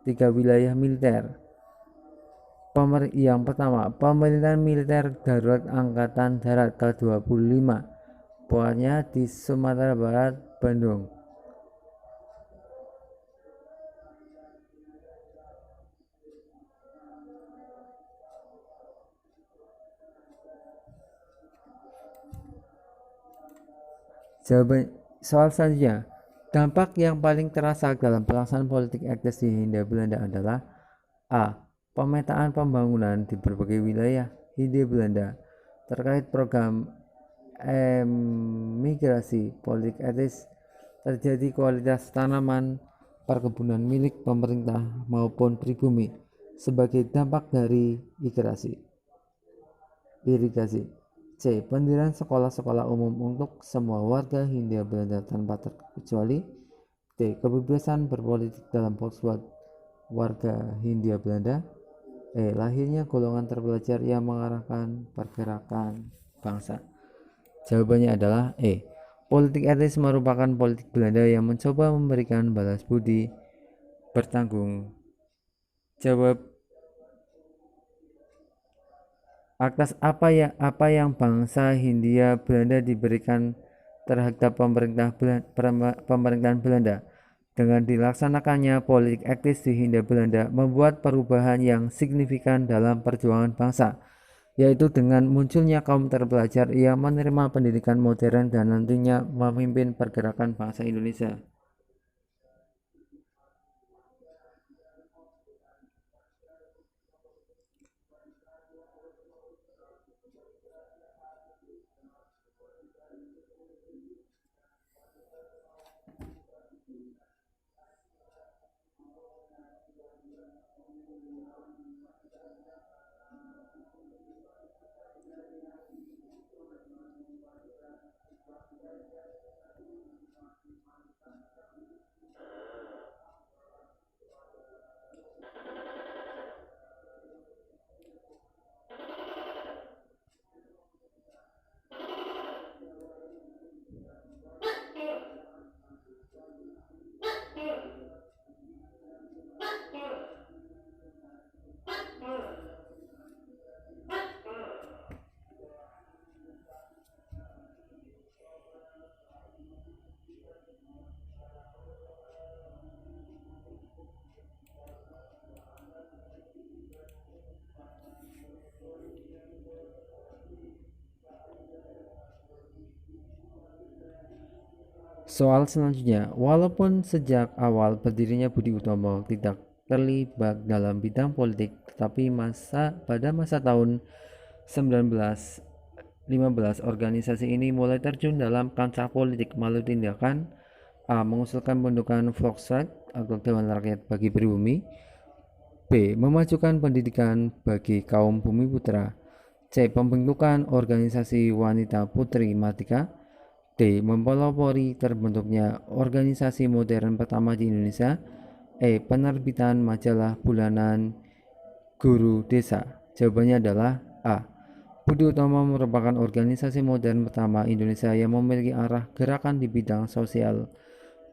3 wilayah militer. Yang pertama, pemerintahan militer darurat Angkatan Darat ke-25, pusatnya di Sumatera Barat, Bandung. Jawaban soal selanjutnya, dampak yang paling terasa dalam pelaksanaan politik etnis di Hindia Belanda adalah A. Pemetaan pembangunan di berbagai wilayah Hindia Belanda terkait program emigrasi politik etnis. Terjadi kualitas tanaman perkebunan milik pemerintah maupun pribumi sebagai dampak dari irigasi. C. Pendirian sekolah-sekolah umum untuk semua warga Hindia Belanda tanpa terkecuali. D. Kebebasan berpolitik dalam Volkswagen warga Hindia Belanda. E. Lahirnya golongan terpelajar yang mengarahkan pergerakan bangsa. Jawabannya adalah E. Politik etnis merupakan politik Belanda yang mencoba memberikan balas budi bertanggung jawab atas apa yang bangsa Hindia Belanda diberikan terhadap pemerintahan Belanda. Dengan dilaksanakannya politik etnis di Hindia Belanda membuat perubahan yang signifikan dalam perjuangan bangsa, yaitu dengan munculnya kaum terpelajar yang menerima pendidikan modern dan nantinya memimpin pergerakan bangsa Indonesia. Soal selanjutnya, walaupun sejak awal berdirinya Budi Utomo tidak terlibat dalam bidang politik, tetapi pada masa tahun 1915 organisasi ini mulai terjun dalam kancah politik melalui tindakan A. Mengusulkan pembentukan Volksraad atau Dewan Rakyat bagi Pribumi. B. Memajukan pendidikan bagi kaum bumi putra. C. Pembentukan organisasi wanita putri Mardika. D. Mempelopori terbentuknya organisasi modern pertama di Indonesia. E. Penerbitan majalah bulanan Guru Desa. Jawabannya adalah A. Budi Utomo merupakan organisasi modern pertama Indonesia yang memiliki arah gerakan di bidang sosial,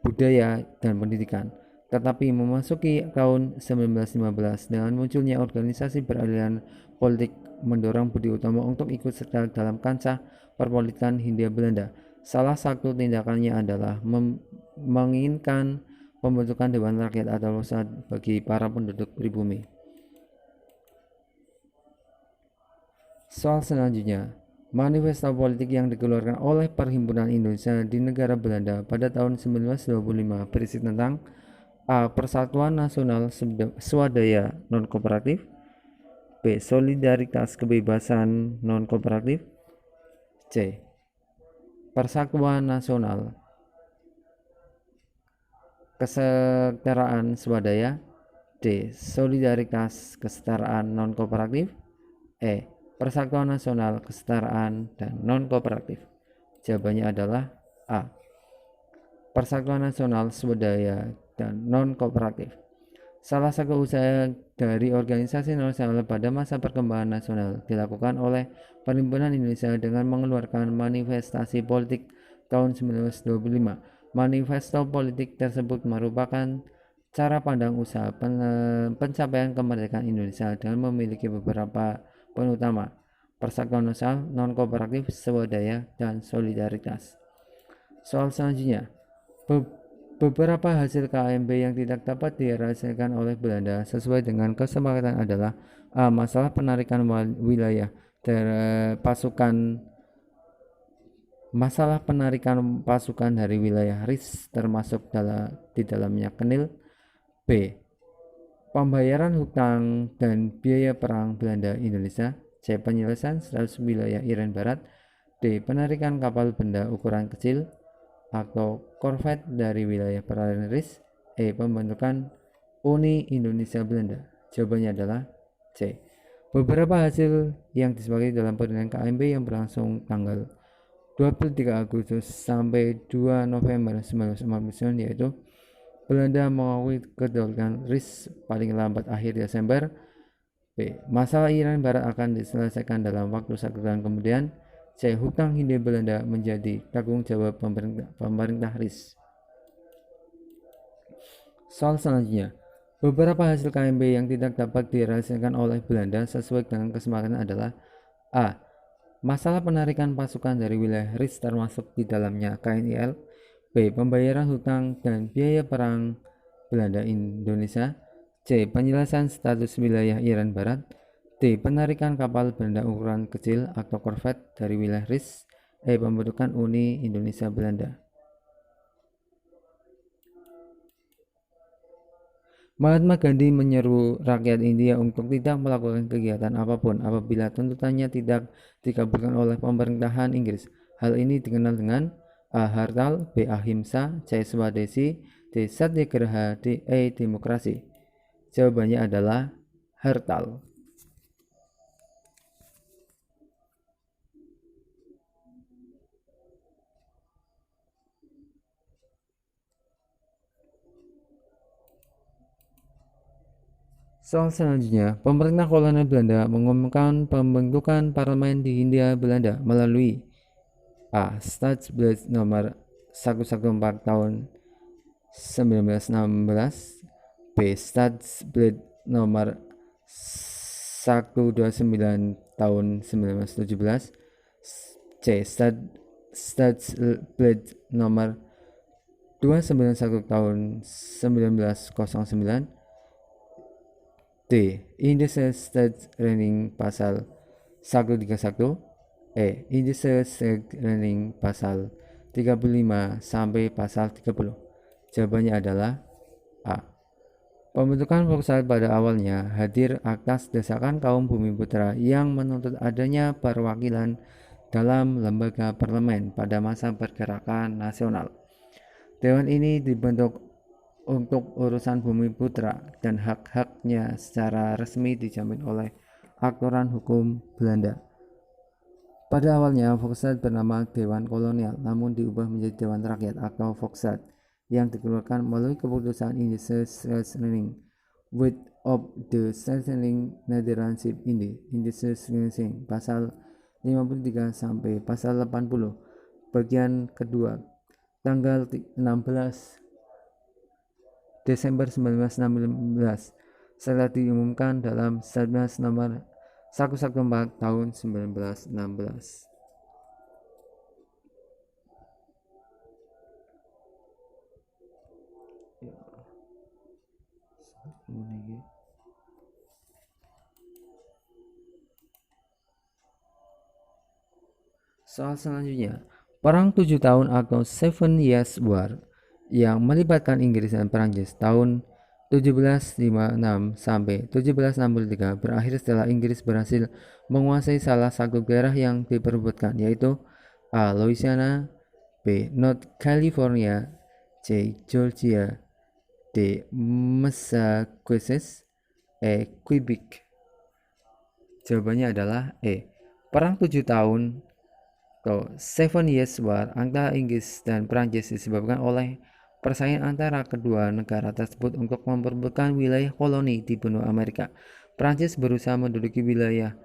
budaya, dan pendidikan. Tetapi memasuki tahun 1915 dengan munculnya organisasi beraliran politik mendorong Budi Utomo untuk ikut serta dalam kancah perpolitikan Hindia Belanda. Salah satu tindakannya adalah menginginkan pembentukan Dewan Rakyat atau Volksraad bagi para penduduk pribumi. Soal selanjutnya, manifesto politik yang dikeluarkan oleh Perhimpunan Indonesia di negara Belanda pada tahun 1925 berisi tentang A. Persatuan Nasional Swadaya Non-Kooperatif. B. Solidaritas Kebebasan Non-Kooperatif. C. Persatuan Nasional Kesetaraan Swadaya. D. Solidaritas Kesetaraan Non-Kooperatif. E. Persatuan nasional, kesetaraan, dan non-kooperatif. Jawabannya adalah A. Persatuan nasional, swadaya, dan non-kooperatif. Salah satu usaha dari organisasi nasional pada masa perkembangan nasional dilakukan oleh Perhimpunan Indonesia dengan mengeluarkan manifestasi politik tahun 1925. Manifesto politik tersebut merupakan cara pandang usaha pencapaian kemerdekaan Indonesia dengan memiliki beberapa poin utama: persatuan nasional, non-kooperatif, swadaya, dan solidaritas. Soal selanjutnya, beberapa hasil KMB yang tidak dapat dihasilkan oleh Belanda sesuai dengan kesepakatan adalah A. Masalah penarikan wilayah dari pasukan dari wilayah RIS termasuk di dalamnya Kenil. B. Pembayaran hutang dan biaya perang Belanda Indonesia. C. Penyelesaian status wilayah Irian Barat. D. Penarikan kapal benda ukuran kecil atau korvet dari wilayah perairan RIS. E. Pembentukan Uni Indonesia Belanda. Jawabannya adalah C. Beberapa hasil yang disepakati dalam perundingan KMB yang berlangsung tanggal 23 Agustus sampai 2 November 1949 yaitu Belanda mengakui kedaulatan RIS paling lambat akhir Desember. B. Masalah Irian Barat akan diselesaikan dalam waktu 1 tahun kemudian. C. Hutang Hindia Belanda menjadi tanggung jawab pemerintah RIS. Soal selanjutnya, beberapa hasil KMB yang tidak dapat direalisasikan oleh Belanda sesuai dengan kesepakatan adalah A. Masalah penarikan pasukan dari wilayah RIS termasuk di dalamnya KNIL. B. Pembayaran hutang dan biaya perang Belanda Indonesia. C. Penyelesaian status wilayah Irian Barat. D. Penarikan kapal benda ukuran kecil atau korvet dari wilayah RIS. E. Pembentukan Uni Indonesia Belanda. Mahatma Gandhi menyeru rakyat India untuk tidak melakukan kegiatan apapun apabila tuntutannya tidak dikabulkan oleh pemerintahan Inggris. Hal ini dikenal dengan A. Hartal, B. Ahimsa, C. Swadesi, D. Satyagraha, D. E. Demokrasi. Jawabannya adalah Hartal. Soal selanjutnya, pemerintah kolonial Belanda mengumumkan pembentukan parlemen di Hindia Belanda melalui A. Stadsblad nomor 114 tahun 1916. B. Stadsblad nomor 129 tahun 1917. C. Stadsblad nomor 291 tahun 1909. D. Indische Staatsreinigung pasal 131. E. Indische Staatsreinigung pasal 35 sampai pasal 30. Jawabannya adalah A. Pembentukan Volksraad pada awalnya hadir atas desakan kaum Bumiputra yang menuntut adanya perwakilan dalam lembaga parlemen pada masa pergerakan nasional. Dewan ini dibentuk untuk urusan Bumiputra dan hak-haknya secara resmi dijamin oleh aturan hukum Belanda. Pada awalnya Volksraad bernama Dewan Kolonial, namun diubah menjadi Dewan Rakyat atau Volksraad yang dikeluarkan melalui keputusan Indische Staatsreinigung Wet of the Staatsreinigung Nederlandse Indische Staatsreinigung pasal 53 sampai pasal 80 bagian kedua tanggal 16 Desember 1916 setelah diumumkan dalam Stadsblad nomor 114 tahun 1916. Soal selanjutnya, Perang 7 tahun atau Seven Years' War yang melibatkan Inggris dan Prancis tahun 1756 sampai 1763 berakhir setelah Inggris berhasil menguasai salah satu daerah yang diperebutkan, yaitu A. Louisiana, B. North California, C. Georgia, D. Massachusetts, E. Quebec. Jawabannya adalah E. Perang 7 tahun atau Seven Years War antara Inggris dan Prancis disebabkan oleh persaingan antara kedua negara tersebut untuk memperebutkan wilayah koloni di benua Amerika. Prancis berusaha menduduki wilayah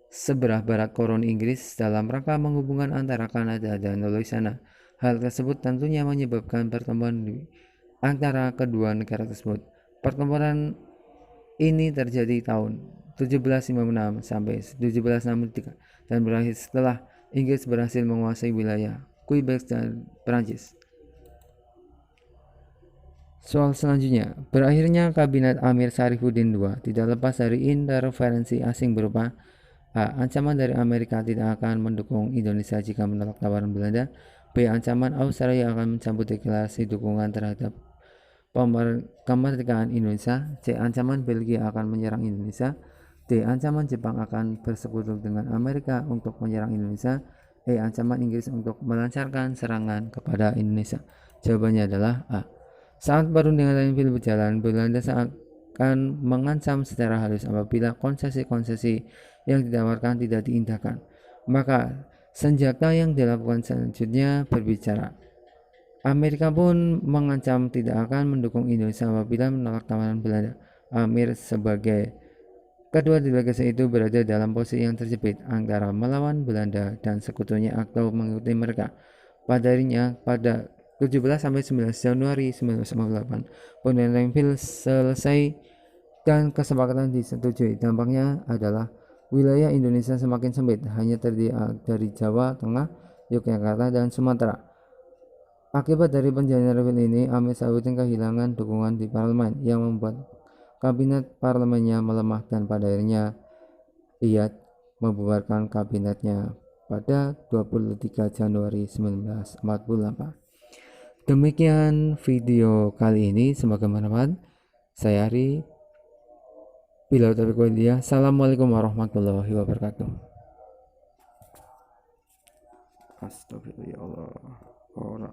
sebelah barat koloni Inggris dalam rangka menghubungkan antara Kanada dan Louisiana. Hal tersebut tentunya menyebabkan pertempuran antara kedua negara tersebut. Pertempuran ini terjadi tahun 1756 sampai 1763 dan berakhir setelah Inggris berhasil menguasai wilayah Quebec dan Prancis. Soal selanjutnya, berakhirnya kabinet Amir Sarifuddin II tidak lepas dari interferensi asing berupa A. Ancaman dari Amerika tidak akan mendukung Indonesia jika menolak tawaran Belanda. B. Ancaman Australia akan mencabut deklarasi dukungan terhadap kemerdekaan Indonesia. C. Ancaman Belgia akan menyerang Indonesia. D. Ancaman Jepang akan bersekutu dengan Amerika untuk menyerang Indonesia. E. Ancaman Inggris untuk melancarkan serangan kepada Indonesia. Jawabannya adalah A. Saat perundingan Renville berjalan, Belanda akan mengancam secara halus apabila konsesi-konsesi yang ditawarkan tidak diindahkan. Maka senjata yang dilakukan selanjutnya berbicara. Amerika pun mengancam tidak akan mendukung Indonesia apabila menolak tawaran Belanda. Amir sebagai kedua delegasi itu berada dalam posisi yang terjepit antara melawan Belanda dan sekutunya atau mengikuti mereka. Pada 17 sampai 19 Januari 1958, perundingan Renville selesai dan kesepakatan disetujui. Dampaknya adalah wilayah Indonesia semakin sempit, hanya terdiri dari Jawa Tengah, Yogyakarta, dan Sumatera. Akibat dari perjanjian Renville ini, Amir Sarifuddin kehilangan dukungan di parlemen yang membuat kabinet parlemennya melemah dan pada akhirnya ia membubarkan kabinetnya pada 23 Januari 1948. Demikian video kali ini, semoga bermanfaat. Saya Ari, bila taufiq walhidayah. Assalamualaikum warahmatullahi wabarakatuh. Astagfirullah ya Allah. Ora